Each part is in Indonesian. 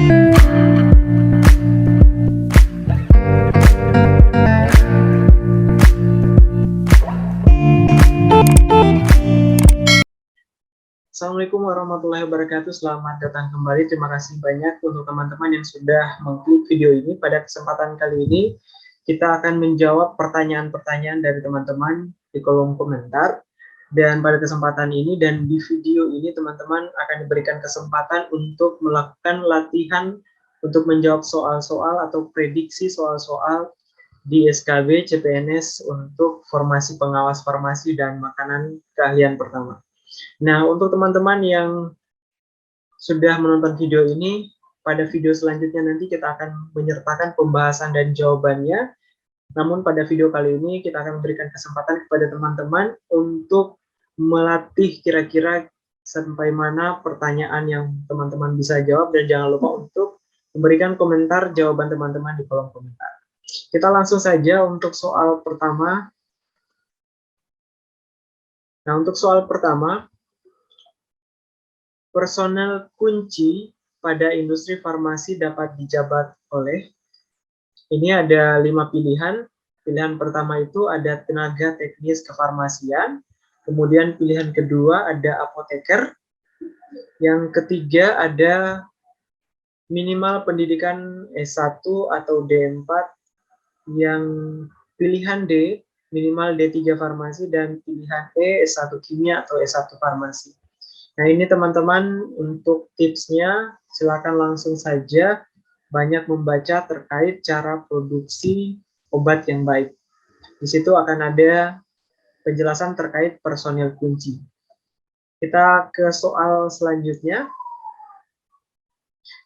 Assalamualaikum warahmatullahi wabarakatuh. Selamat datang kembali. Terima kasih banyak untuk teman-teman yang sudah mengklik video ini. Pada kesempatan kali ini, kita akan menjawab pertanyaan-pertanyaan dari teman-teman di kolom komentar. Dan pada kesempatan ini dan di video ini, teman-teman akan diberikan kesempatan untuk melakukan latihan untuk menjawab soal-soal atau prediksi soal-soal di SKB CPNS untuk formasi pengawas farmasi dan makanan keahlian pertama. Nah, untuk teman-teman yang sudah menonton video ini, pada video selanjutnya nanti kita akan menyertakan pembahasan dan jawabannya. Namun pada video kali ini kita akan memberikan kesempatan kepada teman-teman untuk melatih kira-kira sampai mana pertanyaan yang teman-teman bisa jawab, dan jangan lupa untuk memberikan komentar jawaban teman-teman di kolom komentar. Kita langsung saja untuk soal pertama. Nah, untuk soal pertama, personel kunci pada industri farmasi dapat dijabat oleh, ini ada 5 pilihan. Pilihan pertama itu ada tenaga teknis kefarmasian, kemudian pilihan kedua ada apoteker, yang ketiga ada minimal pendidikan S1 atau D4, yang pilihan D minimal D3 farmasi, dan pilihan E S1 kimia atau S1 farmasi. Nah, ini teman-teman untuk tipsnya, silakan langsung saja banyak membaca terkait cara produksi obat yang baik. Di situ akan ada penjelasan terkait personil kunci. Kita ke soal selanjutnya.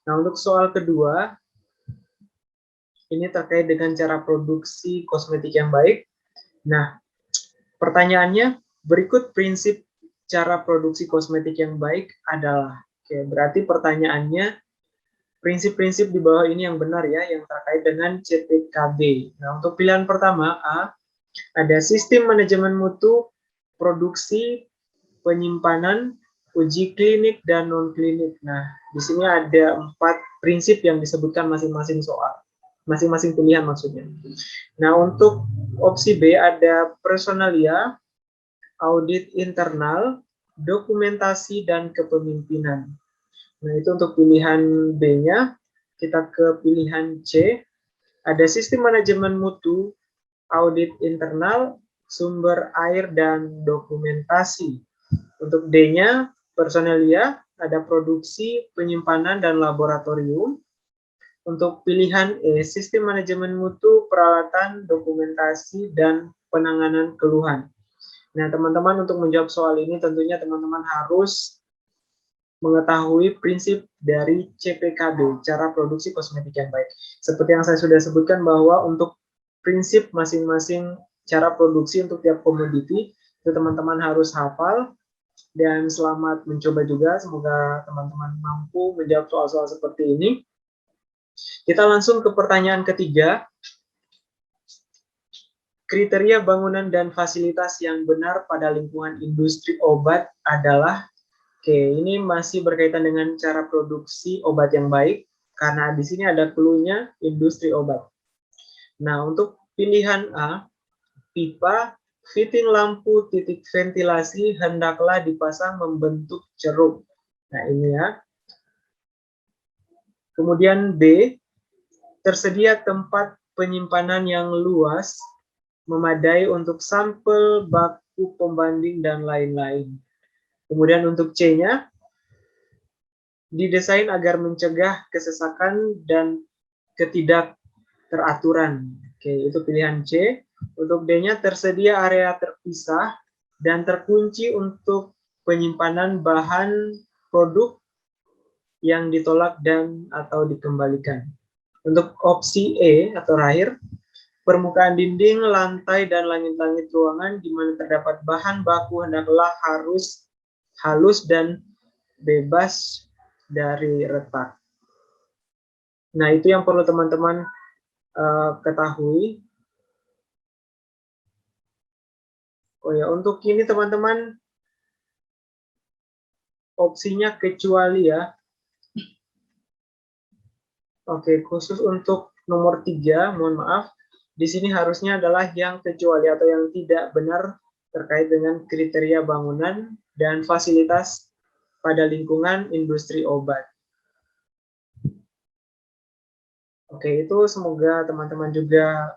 Nah, untuk soal kedua, ini terkait dengan cara produksi kosmetik yang baik. Nah, pertanyaannya, berikut prinsip cara produksi kosmetik yang baik adalah. Oke, berarti pertanyaannya, prinsip-prinsip di bawah ini yang benar ya, yang terkait dengan CPKB. Nah, untuk pilihan pertama, A, ada sistem manajemen mutu, produksi, penyimpanan, uji klinik, dan non-klinik. Nah, di sini ada 4 prinsip yang disebutkan masing-masing soal. Masing-masing pilihan maksudnya. Nah, untuk opsi B ada personalia, audit internal, dokumentasi, dan kepemimpinan. Nah, itu untuk pilihan B-nya. Kita ke pilihan C. Ada sistem manajemen mutu, audit internal, sumber air, dan dokumentasi. Untuk D-nya, personalia, ada produksi, penyimpanan, dan laboratorium. Untuk pilihan E, sistem manajemen mutu, peralatan, dokumentasi, dan penanganan keluhan. Nah, teman-teman untuk menjawab soal ini tentunya teman-teman harus mengetahui prinsip dari CPKB, cara produksi kosmetik yang baik. Seperti yang saya sudah sebutkan bahwa untuk prinsip masing-masing cara produksi untuk tiap komoditi, itu teman-teman harus hafal, dan selamat mencoba juga. Semoga teman-teman mampu menjawab soal-soal seperti ini. Kita langsung ke pertanyaan ketiga. Kriteria bangunan dan fasilitas yang benar pada lingkungan industri obat adalah. Oke, ini masih berkaitan dengan cara produksi obat yang baik, karena di sini ada clue-nya industri obat. Nah, untuk pilihan A, pipa, fitting lampu, titik ventilasi hendaklah dipasang membentuk ceruk. Nah, ini ya. Kemudian B, tersedia tempat penyimpanan yang luas, memadai untuk sampel, baku pembanding, dan lain-lain. Kemudian untuk C-nya, didesain agar mencegah kesesakan dan ketidakteraturan. Oke, itu pilihan C. Untuk D-nya, tersedia area terpisah dan terkunci untuk penyimpanan bahan produk yang ditolak dan atau dikembalikan. Untuk opsi E atau terakhir, permukaan dinding, lantai, dan langit-langit ruangan di mana terdapat bahan baku hendaklah harus halus dan bebas dari retak. Nah, itu yang perlu teman-teman ketahui. Oh ya, untuk ini teman-teman, opsinya kecuali ya. Oke, khusus untuk nomor 3, mohon maaf, di sini harusnya adalah yang kecuali atau yang tidak benar terkait dengan kriteria bangunan dan fasilitas pada lingkungan industri obat. Oke, itu semoga teman-teman juga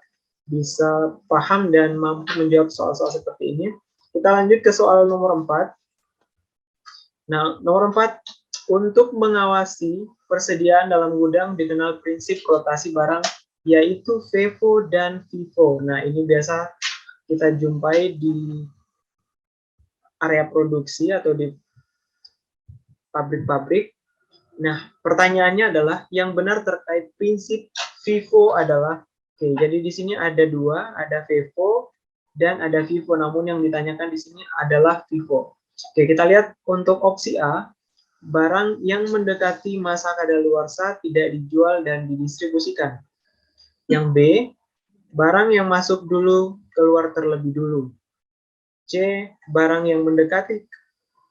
bisa paham dan mampu menjawab soal-soal seperti ini. Kita lanjut ke soal nomor 4. Nah, nomor 4, untuk mengawasi persediaan dalam gudang dikenal prinsip rotasi barang, yaitu FIFO dan FIFO. Nah, ini biasa kita jumpai di area produksi atau di pabrik-pabrik. Nah, pertanyaannya adalah yang benar terkait prinsip FIFO adalah, oke, jadi di sini ada dua, ada FIFO dan ada FIFO, namun yang ditanyakan di sini adalah FIFO. Oke, kita lihat untuk opsi A, barang yang mendekati masa kadaluarsa tidak dijual dan didistribusikan. Yang B, barang yang masuk dulu keluar terlebih dulu. C, barang yang mendekati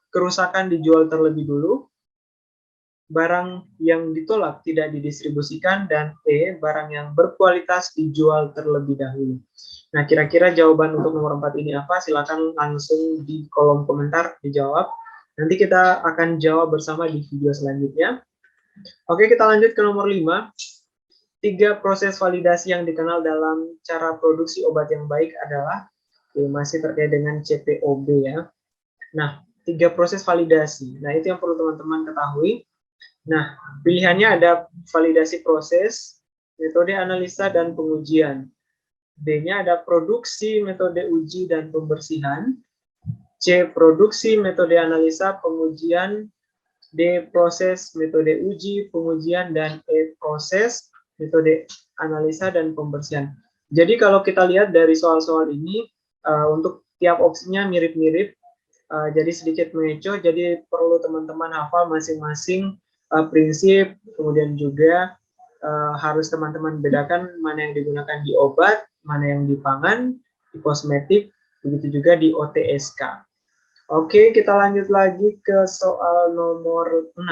kerusakan dijual terlebih dulu. Barang yang ditolak tidak didistribusikan, dan E, barang yang berkualitas dijual terlebih dahulu. Nah, kira-kira jawaban untuk nomor 4 ini apa? Silakan langsung di kolom komentar dijawab. Nanti kita akan jawab bersama di video selanjutnya. Oke, kita lanjut ke nomor 5. 3 proses validasi yang dikenal dalam cara produksi obat yang baik adalah, masih terkait dengan CPOB ya. Nah, 3 proses validasi. Nah, itu yang perlu teman-teman ketahui. Nah, pilihannya ada validasi proses, metode analisa, dan pengujian. D-nya ada produksi, metode uji, dan pembersihan. C, produksi, metode analisa, pengujian. D, proses, metode uji, pengujian, dan E, proses, metode analisa, dan pembersihan. Jadi kalau kita lihat dari soal-soal ini, untuk tiap opsinya mirip-mirip, jadi sedikit mengecoh, jadi perlu teman-teman hafal masing-masing prinsip, kemudian juga harus teman-teman bedakan mana yang digunakan di obat, mana yang di pangan, di kosmetik, begitu juga di OTSK. Oke, kita lanjut lagi ke soal nomor 6.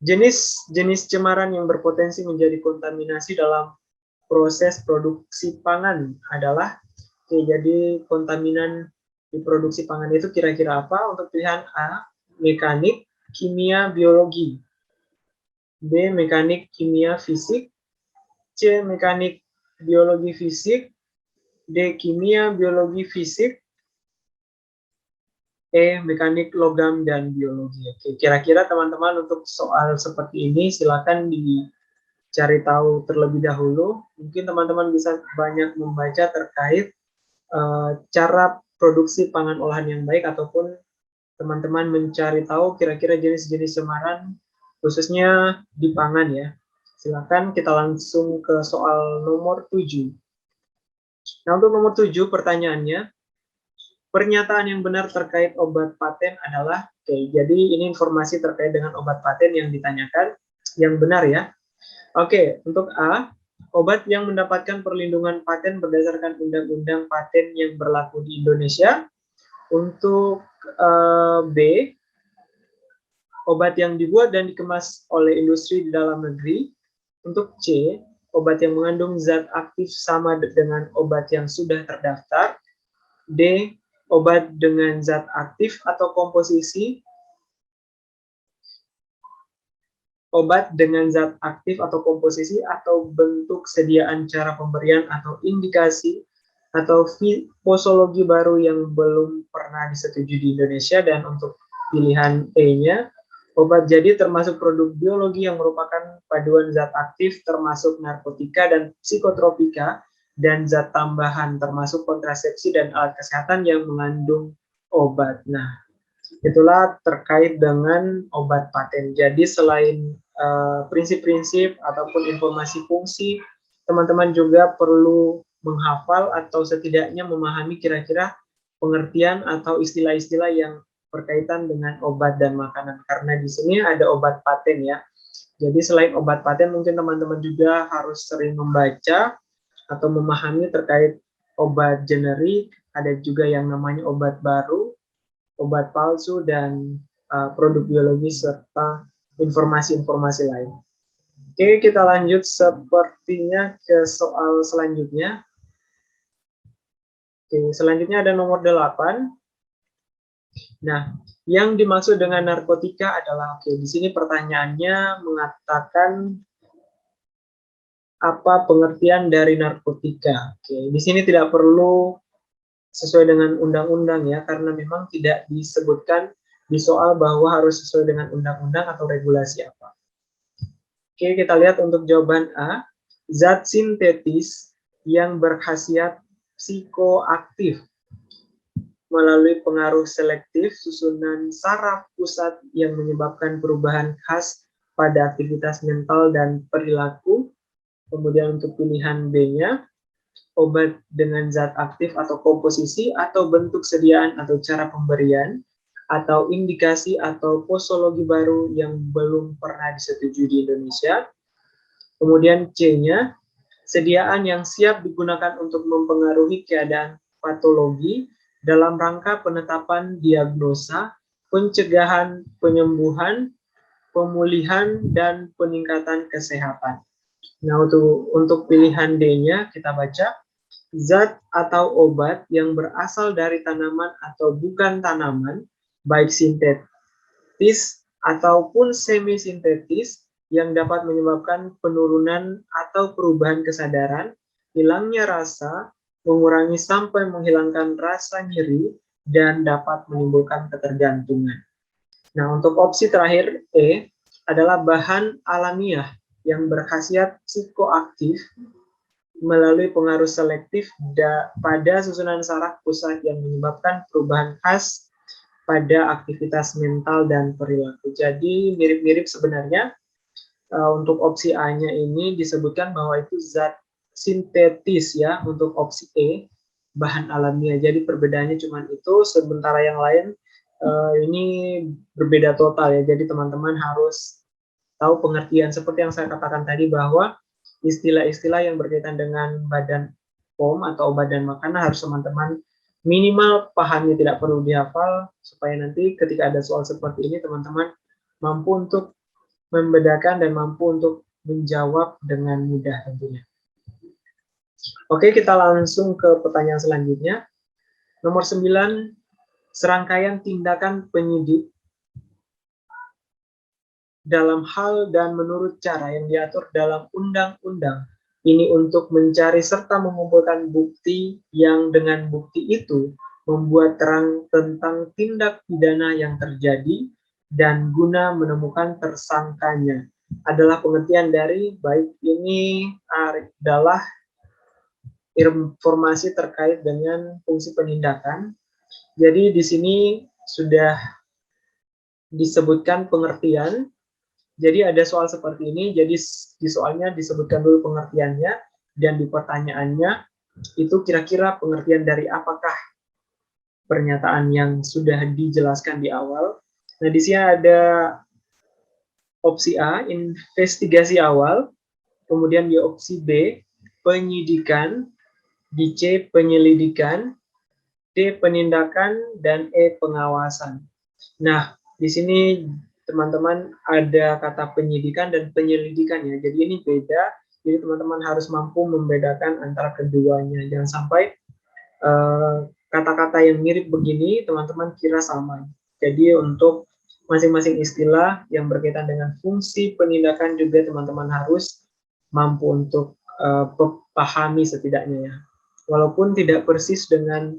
Jenis-jenis cemaran yang berpotensi menjadi kontaminasi dalam proses produksi pangan adalah, oke, jadi kontaminan di produksi pangan itu kira-kira apa? Untuk pilihan A, mekanik, kimia, biologi. B, mekanik, kimia, fisik. C, mekanik, biologi, fisik. D, kimia, biologi, fisik. E, mekanik, logam, dan biologi. Oke, kira-kira teman-teman untuk soal seperti ini silakan dicari tahu terlebih dahulu. Mungkin teman-teman bisa banyak membaca terkait cara produksi pangan olahan yang baik, ataupun teman-teman mencari tahu kira-kira jenis-jenis cemaran khususnya di pangan ya. Silakan kita langsung ke soal nomor 7. Nah, untuk nomor 7 pertanyaannya, pernyataan yang benar terkait obat paten adalah, oke, jadi ini informasi terkait dengan obat paten yang ditanyakan, yang benar ya. Oke, untuk A, obat yang mendapatkan perlindungan paten berdasarkan undang-undang paten yang berlaku di Indonesia. Untuk B, obat yang dibuat dan dikemas oleh industri di dalam negeri. Untuk C, obat yang mengandung zat aktif sama dengan obat yang sudah terdaftar. D, obat dengan zat aktif atau komposisi. Obat dengan zat aktif atau komposisi atau bentuk sediaan cara pemberian atau indikasi atau posologi baru yang belum pernah disetujui di Indonesia. Dan untuk pilihan E-nya, obat jadi termasuk produk biologi yang merupakan paduan zat aktif termasuk narkotika dan psikotropika dan zat tambahan termasuk kontrasepsi dan alat kesehatan yang mengandung obat. Nah, itulah terkait dengan obat paten. Jadi selain prinsip-prinsip ataupun informasi fungsi, teman-teman juga perlu menghafal atau setidaknya memahami kira-kira pengertian atau istilah-istilah yang berkaitan dengan obat dan makanan. Karena di sini ada obat paten ya. Jadi selain obat paten, mungkin teman-teman juga harus sering membaca atau memahami terkait obat generik, ada juga yang namanya obat baru, obat palsu, dan produk biologis, serta informasi-informasi lain. Oke, kita lanjut sepertinya ke soal selanjutnya. Oke, selanjutnya ada nomor 8. Nah, yang dimaksud dengan narkotika adalah, oke, di sini pertanyaannya mengatakan apa pengertian dari narkotika. Oke, di sini tidak perlu sesuai dengan undang-undang ya, karena memang tidak disebutkan di soal bahwa harus sesuai dengan undang-undang atau regulasi apa. Oke, kita lihat untuk jawaban A, zat sintetis yang berkhasiat psikoaktif melalui pengaruh selektif susunan saraf pusat yang menyebabkan perubahan khas pada aktivitas mental dan perilaku. Kemudian untuk pilihan B-nya, obat dengan zat aktif atau komposisi atau bentuk sediaan atau cara pemberian atau indikasi atau posologi baru yang belum pernah disetujui di Indonesia. Kemudian C-nya, sediaan yang siap digunakan untuk mempengaruhi keadaan patologi dalam rangka penetapan diagnosa, pencegahan, penyembuhan, pemulihan, dan peningkatan kesehatan. Nah, untuk pilihan D-nya kita baca, zat atau obat yang berasal dari tanaman atau bukan tanaman, baik sintetis ataupun semi-sintetis, yang dapat menyebabkan penurunan atau perubahan kesadaran, hilangnya rasa, mengurangi sampai menghilangkan rasa nyeri, dan dapat menimbulkan ketergantungan. Nah, untuk opsi terakhir E adalah bahan alamiah yang berkhasiat psikoaktif melalui pengaruh selektif pada susunan saraf pusat yang menyebabkan perubahan khas pada aktivitas mental dan perilaku. Jadi mirip-mirip sebenarnya. Untuk opsi A-nya ini disebutkan bahwa itu zat sintetis ya, untuk opsi E bahan alamiah. Jadi perbedaannya cuma itu, sementara yang lain ini berbeda total ya. Jadi teman-teman harus tahu pengertian seperti yang saya katakan tadi, bahwa istilah-istilah yang berkaitan dengan badan POM atau badan makanan harus teman-teman minimal pahami, tidak perlu dihafal, supaya nanti ketika ada soal seperti ini teman-teman mampu untuk membedakan dan mampu untuk menjawab dengan mudah tentunya. Oke, kita langsung ke pertanyaan selanjutnya. Nomor 9, serangkaian tindakan penyidik dalam hal dan menurut cara yang diatur dalam undang-undang ini untuk mencari serta mengumpulkan bukti yang dengan bukti itu membuat terang tentang tindak pidana yang terjadi dan guna menemukan tersangkanya adalah pengertian dari baik ini adalah informasi terkait dengan fungsi penindakan. Jadi di sini sudah disebutkan pengertian. Jadi ada soal seperti ini, jadi di soalnya disebutkan dulu pengertiannya, dan di pertanyaannya itu kira-kira pengertian dari apakah pernyataan yang sudah dijelaskan di awal. Nah, di sini ada opsi A, investigasi awal, kemudian di opsi B, penyidikan, di C, penyelidikan, D, penindakan, dan E, pengawasan. Nah, di sini teman-teman ada kata penyidikan dan penyelidikan ya, jadi ini beda, jadi teman-teman harus mampu membedakan antara keduanya, jangan sampai kata-kata yang mirip begini teman-teman kira sama. Jadi untuk masing-masing istilah yang berkaitan dengan fungsi penindakan juga teman-teman harus mampu untuk pahami setidaknya ya. Walaupun tidak persis dengan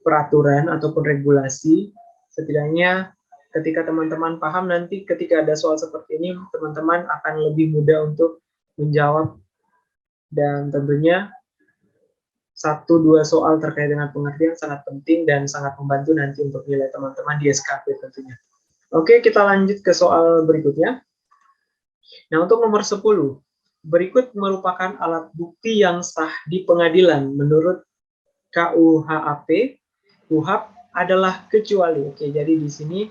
peraturan ataupun regulasi, setidaknya ketika teman-teman paham, nanti ketika ada soal seperti ini teman-teman akan lebih mudah untuk menjawab, dan tentunya 1-2 soal terkait dengan pengertian sangat penting dan sangat membantu nanti untuk nilai teman-teman di SKP tentunya. Oke, kita lanjut ke soal berikutnya. Nah, untuk nomor 10, berikut merupakan alat bukti yang sah di pengadilan menurut KUHAP. KUHAP adalah kecuali. Oke, jadi di sini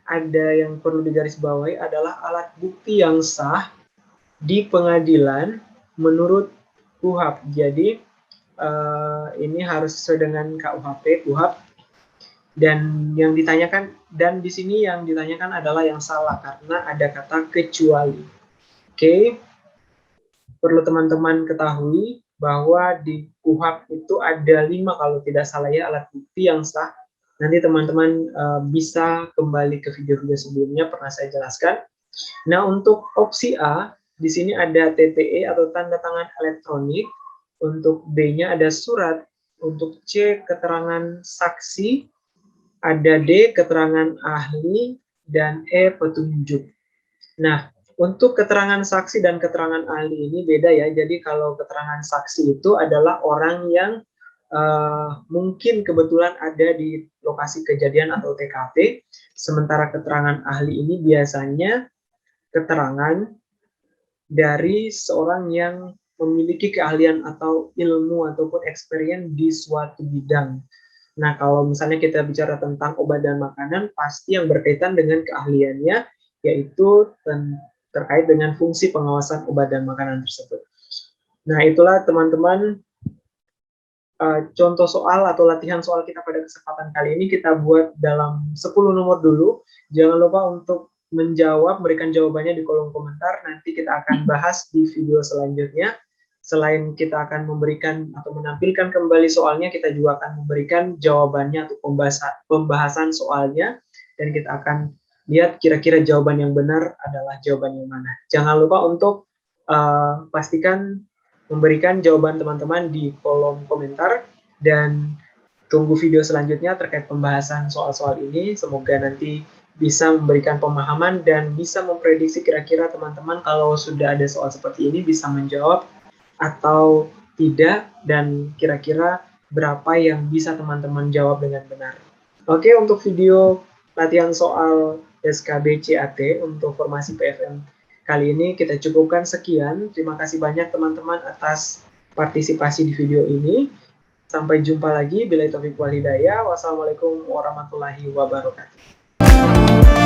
ada yang perlu digarisbawahi adalah alat bukti yang sah di pengadilan menurut KUHAP. Jadi ini harus sesuai dengan KUHP. KUHAP Dan yang ditanyakan, dan di sini yang ditanyakan adalah yang salah karena ada kata kecuali. Oke, perlu teman-teman ketahui bahwa di KUHP itu ada 5 kalau tidak salah ya alat bukti yang sah. Nanti teman-teman bisa kembali ke video-video sebelumnya pernah saya jelaskan. Nah, untuk opsi A, di sini ada TTE atau tanda tangan elektronik. Untuk B-nya ada surat. Untuk C, keterangan saksi. Ada D, keterangan ahli. Dan E, petunjuk. Nah, untuk keterangan saksi dan keterangan ahli ini beda ya. Jadi kalau keterangan saksi itu adalah orang yang mungkin kebetulan ada di lokasi kejadian atau TKP. Sementara keterangan ahli ini biasanya keterangan dari seorang yang memiliki keahlian atau ilmu ataupun experience di suatu bidang. Nah, kalau misalnya kita bicara tentang obat dan makanan, pasti yang berkaitan dengan keahliannya, yaitu terkait dengan fungsi pengawasan obat dan makanan tersebut. Nah, itulah teman-teman contoh soal atau latihan soal kita pada kesempatan kali ini kita buat dalam 10 nomor dulu. Jangan lupa untuk menjawab, memberikan jawabannya di kolom komentar. Nanti kita akan bahas di video selanjutnya. Selain kita akan memberikan atau menampilkan kembali soalnya, kita juga akan memberikan jawabannya atau pembahasan soalnya. Dan kita akan lihat kira-kira jawaban yang benar adalah jawaban yang mana. Jangan lupa untuk pastikan memberikan jawaban teman-teman di kolom komentar dan tunggu video selanjutnya terkait pembahasan soal-soal ini. Semoga nanti bisa memberikan pemahaman dan bisa memprediksi kira-kira teman-teman kalau sudah ada soal seperti ini bisa menjawab atau tidak dan kira-kira berapa yang bisa teman-teman jawab dengan benar. Oke, untuk video latihan soal SKB CAT untuk formasi PFM kali ini kita cukupkan sekian. Terima kasih banyak teman-teman atas partisipasi di video ini. Sampai jumpa lagi. Billahi taufiq wal hidayah. Wassalamualaikum warahmatullahi wabarakatuh.